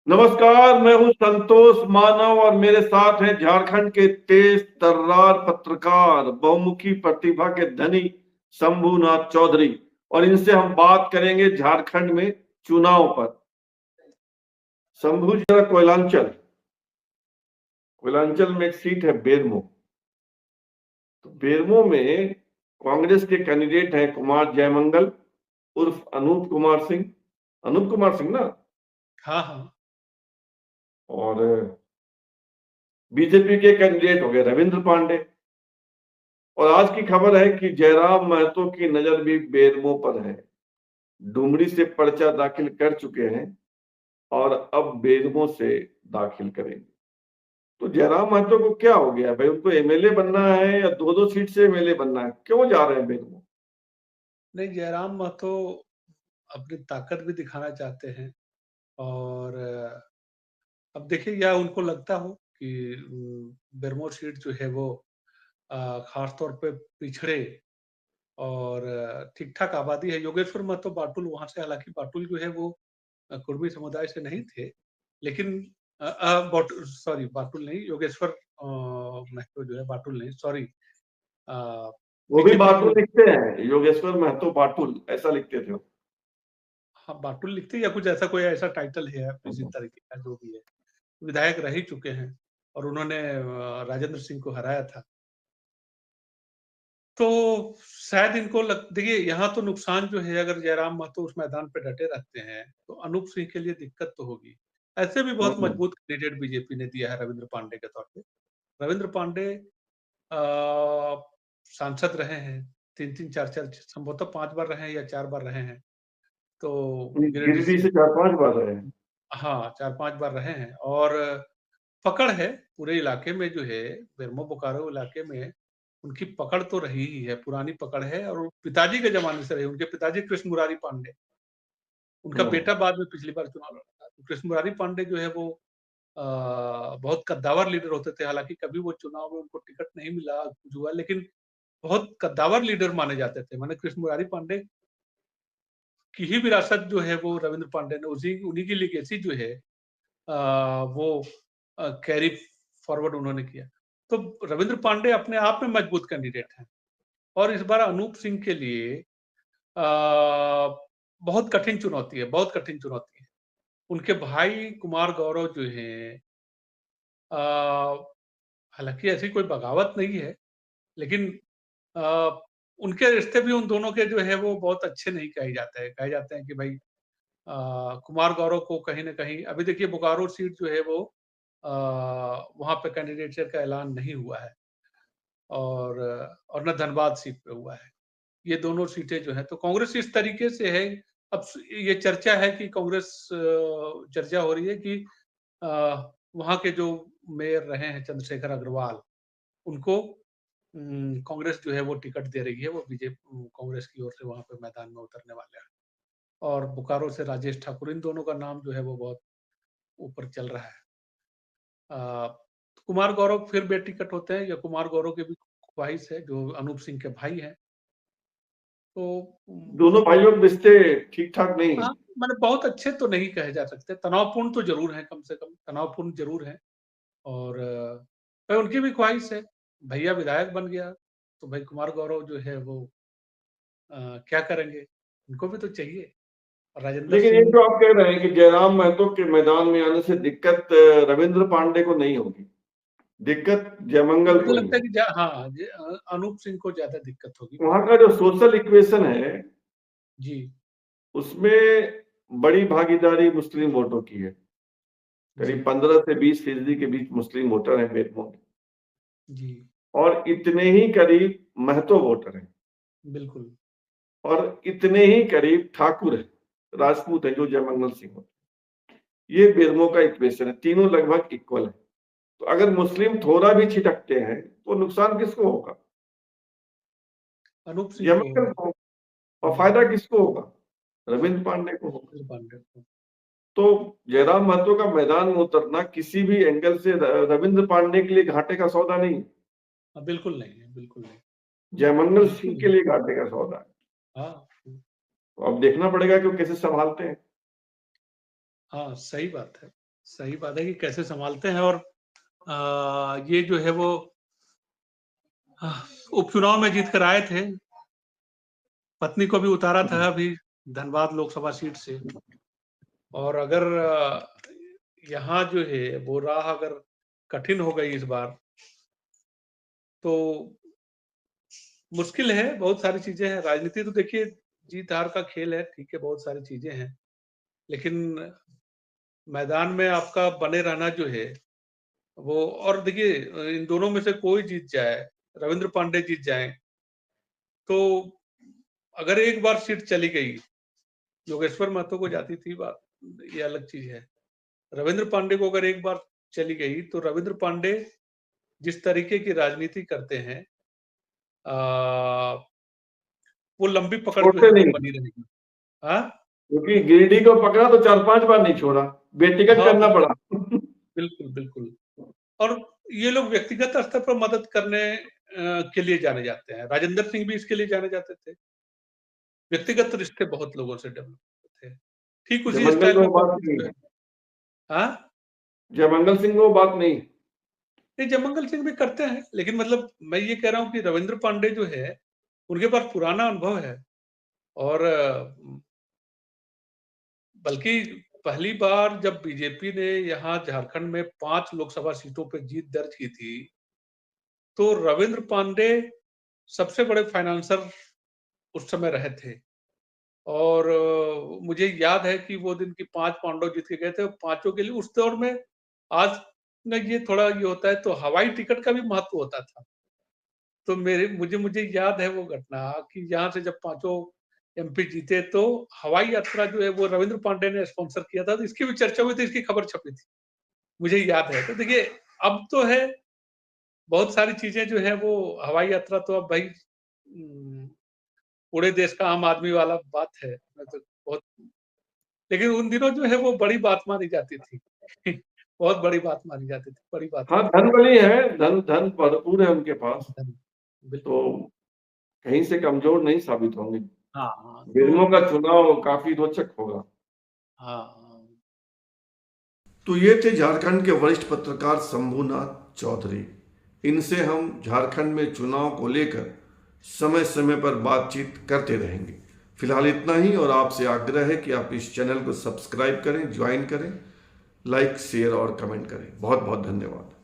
नमस्कार, मैं हूं संतोष मानव और मेरे साथ हैं झारखंड के तेज तर्रार पत्रकार, बहुमुखी प्रतिभा के धनी शंभुनाथ चौधरी। और इनसे हम बात करेंगे झारखंड में चुनाव पर। शंभू जी, कोयलांचल में एक सीट है बेरमो। तो बेरमो में कांग्रेस के कैंडिडेट हैं कुमार जयमंगल उर्फ अनूप कुमार सिंह ना। हाँ हाँ। और बीजेपी के कैंडिडेट हो गए रविंद्र पांडे। और आज की खबर है कि जयराम महतो की नजर भी बेरमो पर है। डुमरी से पर्चा दाखिल कर चुके हैं और अब बेरमो से दाखिल करेंगे। तो जयराम महतो को क्या हो गया भाई? उनको एमएलए बनना है या दो दो सीट से एमएलए बनना है? क्यों जा रहे हैं बेरमो? नहीं, जयराम महतो अपनी ताकत भी दिखाना चाहते हैं और अब देखिए, या उनको लगता हो कि बेरमो सीट जो है वो खास तौर पे पिछड़े और ठीक-ठाक आबादी है। योगेश्वर महतो बाटुल वहाँ से, हालाँकि बाटुल जो है वो कुर्मी समुदाय से नहीं थे, लेकिन बाटुल नहीं, योगेश्वर महतो जो है, बाटुल नहीं, सॉरी, अ, वो भी बीजेपी बाटुल जो, लिखते हैं, योगेश्वर महतो बाटुल ऐसा लिखते थे वो। हाँ, बाटुल लिखते हैं या कुछ ऐसा, कोई ऐसा टाइटल है इसी तरीके का जो भी है। विधायक रह ही चुके हैं और उन्होंने राजेंद्र सिंह को हराया था। तो शायद इनको देखिए, यहाँ तो नुकसान जो है, अगर जयराम महतो उस मैदान पे डटे रहते हैं, तो अनूप सिंह के लिए दिक्कत तो होगी। ऐसे भी बहुत हम्म। मजबूत कैंडिडेट बीजेपी ने दिया है रविंद्र पांडे के तौर पे। रविंद्र पांडे सांसद रहे हैं, 3-3 4-4, संभवतः 5 बार रहे हैं या 4 बार रहे हैं। तो गिरिडीह गिरिडीह से, से 4-5 बार रहे हैं। हाँ, 4-5 बार रहे हैं और पकड़ है पूरे इलाके में जो है, बेरमो बोकारो इलाके में उनकी पकड़ तो रही ही है, पुरानी पकड़ है और वो पिताजी के ज़माने से रही। उनके पिताजी कृष्ण मुरारी पांडे, उनका बेटा बाद में पिछली बार चुनाव लड़ा था। तो कृष्ण मुरारी पांडे जो है वो बहुत कद्दावर लीडर होते थे। हालाँकि कभी वो चुनाव में उनको टिकट नहीं मिला, कुछ हुआ, लेकिन बहुत कद्दावर लीडर माने जाते थे। माने कृष्ण मुरारी पांडे की ही विरासत जो है वो रविंद्र पांडे ने, उसी उन्हीं की लीगेसी जो है वो कैरी फॉरवर्ड उन्होंने किया। तो रविंद्र पांडे अपने आप में मजबूत कैंडिडेट हैं और इस बार अनूप सिंह के लिए बहुत कठिन चुनौती है, बहुत कठिन चुनौती है। उनके भाई कुमार गौरव जो हैं, हालाँकि ऐसी कोई बगावत नहीं है, लेकिन अ, उनके रिश्ते भी उन दोनों के जो है वो बहुत अच्छे नहीं कहे जाते हैं। कहे जाते हैं कि भाई कुमार गौरव को कहीं न कहीं, अभी देखिए बोकारो सीट जो है वो वहाँ पे कैंडिडेचर का ऐलान नहीं हुआ है और न धनबाद सीट पे हुआ है। ये दोनों सीटें जो हैं, तो कांग्रेस इस तरीके से है। अब ये चर्चा है कि कांग्रेस, चर्चा हो रही है कि अ, वहाँ के जो मेयर रहे हैं चंद्रशेखर अग्रवाल, उनको कांग्रेस जो है वो टिकट दे रही है। वो कांग्रेस की ओर से वहाँ पे मैदान में उतरने वाले हैं और बोकारो से राजेश ठाकुर, इन दोनों का नाम जो है वो बहुत ऊपर चल रहा है। कुमार गौरव फिर बेटिकट होते हैं या कुमार गौरव की भी ख्वाहिश है, जो अनूप सिंह के भाई हैं। तो दोनों भाइयों के रिश्ते ठीक-ठाक नहीं है। हाँ, माने बहुत अच्छे तो नहीं कहे जा सकते, तनावपूर्ण तो ज़रूर हैं, कम से कम तनावपूर्ण ज़रूर हैं और भाई उनकी भी ख्वाहिश है, भैया विधायक बन गया, तो भाई कुमार गौरव जो है वो क्या करेंगे? उनको भी तो चाहिए। और राजेंद्र लेकिन ये सिंह, जो आप कह रहे हैं कि जयराम महतो के मैदान में आने से दिक्कत रविंद्र पांडे को नहीं होगी, दिक्कत जयमंगल मुझे को ही लगता है होगी। कि हाँ, अनूप सिंह को ज़्यादा दिक्कत होगी वहां क्योंकि का जो सोशल इक्वेशन है जी, उसमें बड़ी भागीदारी मुस्लिम वोटों की है। जी, करीब 15 से 20% के बीच मुस्लिम वोटर हैं बेरमो में। जी, और इतने ही करीब महतो वोटर हैं बिल्कुल। और इतने ही करीब ठाकुर हैं, राजपूत हैं जो जयमंगल सिंह होते हैं। ये बेरमो का इक्वेशन है, तीनों लगभग इक्वल है। तो अगर मुस्लिम थोड़ा भी छिटकते हैं तो नुकसान किसको होगा? अनूप सिंह को जयमंगल होगा। को। और हुँ, फायदा किसको होगा? रविंद्र पांडे को होगा। रविंद्र पांडे को। तो जयराम महतो का मैदान में उतरना किसी भी एंगल से रविंद्र पांडे के लिए घाटे का सौदा नहीं है। बिल्कुल नहीं है, बिल्कुल नहीं, जयमंगल बिल्कुल सिंह के नहीं। लिए घाटे का सौदा है। हाँ, तो अब देखना पड़ेगा कि वो कैसे संभालते हैं। हाँ, सही बात है। सही बात है कि कैसे सँभालते हैं और ये जो है वो उपचुनाव में जीत कर आए थे। पत्नी को भी उतारा था अभी धनबाद लोकसभा सीट से और अगर यहाँ जो है वो राह अगर कठिन हो गई इस बार, तो मुश्किल है, बहुत सारी चीज़ें हैं। राजनीति तो देखिए जीत-हार का खेल है, ठीक है, बहुत सारी चीज़ें हैं। लेकिन मैदान में आपका बने रहना जो है वो और देखिए इन दोनों में से कोई जीत जाए, रविंद्र पांडे जीत जाएँ, तो अगर एक बार सीट चली गई, योगेश्वर महतो को जाती थी बात, ये अलग चीज़ है। रविंद्र पांडे को अगर एक बार चली गई, तो रविंद्र पांडे जिस तरीके की राजनीति करते हैं वो लंबी पकड़ जो छोड़ते है वो नहीं, बनी रहेगी। हाँ? क्योंकि गिरिडीह को पकड़ा तो 4-5 बार नहीं छोड़ा, बेटिकट हाँ, करना पड़ा। बिल्कुल, बिल्कुल। और ये लोग व्यक्तिगत स्तर पर मदद करने के लिए जाने जाते हैं। राजेंद्र सिंह भी इसके लिए जाने जाते थे। व्यक्तिगत रिश्ते बहुत लोगों से डेवलप थे। ठीक उसी जयमंगल स्टाइल में में वो बात कांग्रेस नहीं जो है, है। हाँ? जयमंगल सिंह में वो बात नहीं। नहीं, जयमंगल सिंह भी करते हैं, लेकिन मतलब मैं ये कह रहा हूँ कि रविंद्र पांडे जो है, उनके पास पुराना अनुभव है और बल्कि पहली बार जब बीजेपी ने यहाँ झारखंड में 5 लोकसभा सीटों पे जीत दर्ज की थी, तो रविंद्र पांडे सबसे बड़े फाइनेंसर उस समय रहे थे। और मुझे याद है कि वो दिन की 5 पांडव जीत के गए थे और पाँचों के लिए उस दौर में आज में ये थोड़ा ये होता है तो हवाई टिकट का भी महत्व होता था। तो मेरे मुझे मुझे याद है वो घटना कि यहाँ से जब पाँचों एमपी जीते तो हवाई यात्रा जो है वो रविंद्र पांडे ने स्पॉन्सर किया था, तो इसकी भी चर्चा हुई थी, इसकी खबर छपी थी। मुझे याद है। तो देखिए अब तो है बहुत सारी चीज़ें जो है वो हवाई यात्रा तो अब भाई पूरे देश का आम आदमी वाला बात है। मैं तो बहुत लेकिन उन दिनों जो है वो बड़ी बात मानी जाती थी। बहुत बड़ी बात मानी जाती थी, बड़ी बात हाँ, मानी धन जाती बली है, धन धन भरपूर है उनके पास, थी। तो बिल्कुल। कहीं से कमज़ोर नहीं साबित होंगे। हाँ, हाँ। बेरमो का चुनाव काफ़ी रोचक होगा। हाँ, हाँ। तो ये थे झारखंड के वरिष्ठ पत्रकार शंभूनाथ चौधरी। इनसे हम झारखंड में चुनाव को लेकर समय समय पर बातचीत करते रहेंगे। फिलहाल इतना ही और आपसे आग्रह है कि आप इस चैनल को सब्सक्राइब करें, ज्वाइन करें, लाइक, शेयर और कमेंट करें। बहुत बहुत धन्यवाद।